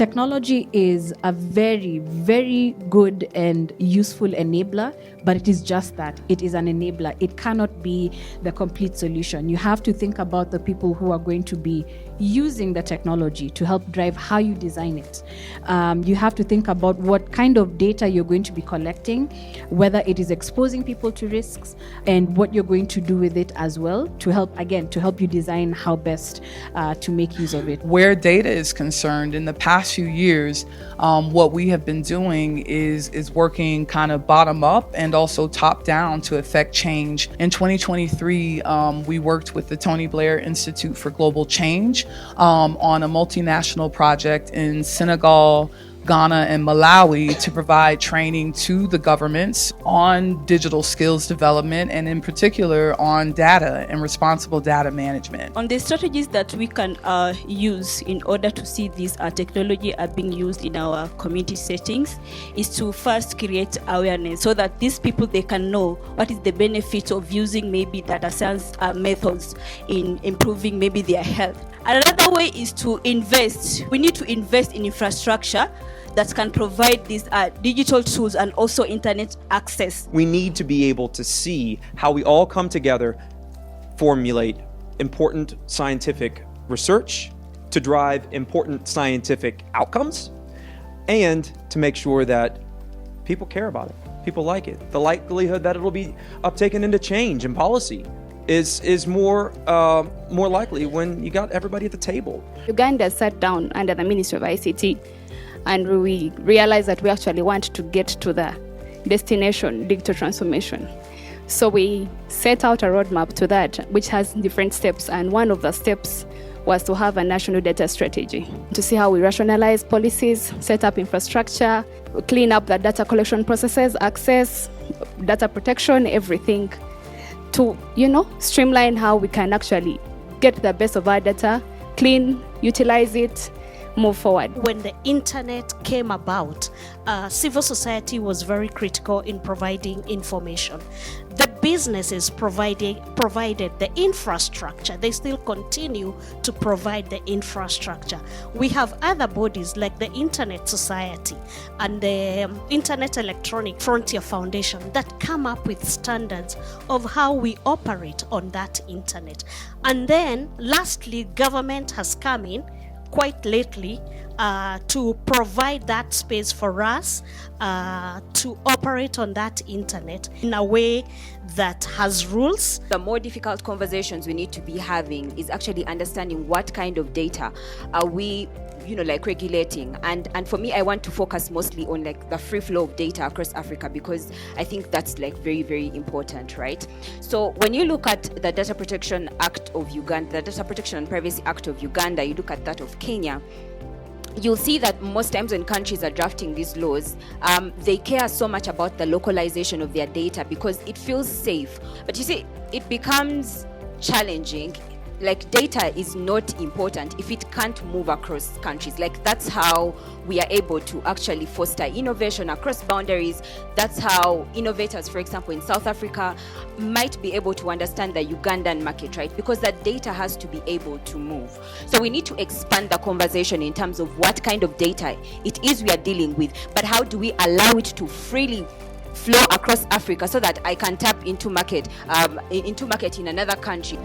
Technology is a very, very good and useful enabler, but it is just that. It is an enabler. It cannot be the complete solution. You have to think about the people who are going to be using the technology to help drive how you design it. You have to think about what kind of data you're going to be collecting, whether it is exposing people to risks, and what you're going to do with it as well to help you design how best to make use of it. Where data is concerned, in the past few years, what we have been doing is working kind of bottom up and also top down to affect change. In 2023, we worked with the Tony Blair Institute for Global Change on a multinational project in Senegal, Ghana, and Malawi to provide training to the governments on digital skills development and in particular on data and responsible data management. On the strategies that we can use in order to see these technology are being used in our community settings is to first create awareness so that these people, they can know what is the benefit of using maybe data science methods in improving maybe their health. Another way is to invest. We need to invest in infrastructure that can provide these digital tools and also internet access. We need to be able to see how we all come together, formulate important scientific research to drive important scientific outcomes, and to make sure that people care about it, people like it. The likelihood that it'll be uptaken into change and policy is more likely when you got everybody at the table. Uganda sat down under the Ministry of ICT, and we realized that we actually want to get to the destination, digital transformation. So we set out a roadmap to that, which has different steps, and one of the steps was to have a national data strategy to see how we rationalize policies, set up infrastructure, clean up the data collection processes, access, data protection, everything, to streamline how we can actually get the best of our data, clean, utilize it, move forward. When the internet came about, civil society was very critical in providing information. The businesses provided the infrastructure. They still continue to provide the infrastructure. We have other bodies like the Internet Society and the Internet Electronic Frontier Foundation that come up with standards of how we operate on that internet. And then lastly, government has come in quite lately to provide that space for us to operate on that internet in a way that has rules. The more difficult conversations we need to be having is actually understanding what kind of data are we regulating, and for me, I want to focus mostly on the free flow of data across Africa, because I think that's very, very important, right? So when you look at the Data Protection Act of Uganda, the Data Protection and Privacy Act of Uganda, you look at that of Kenya, you'll see that most times when countries are drafting these laws, they care so much about the localization of their data because it feels safe. But you see, it becomes challenging. Data is not important if it can't move across countries. That's how we are able to actually foster innovation across boundaries. That's how innovators, for example, in South Africa, might be able to understand the Ugandan market, right? Because that data has to be able to move. So we need to expand the conversation in terms of what kind of data it is we are dealing with, but how do we allow it to freely flow across Africa so that I can tap into market in another country.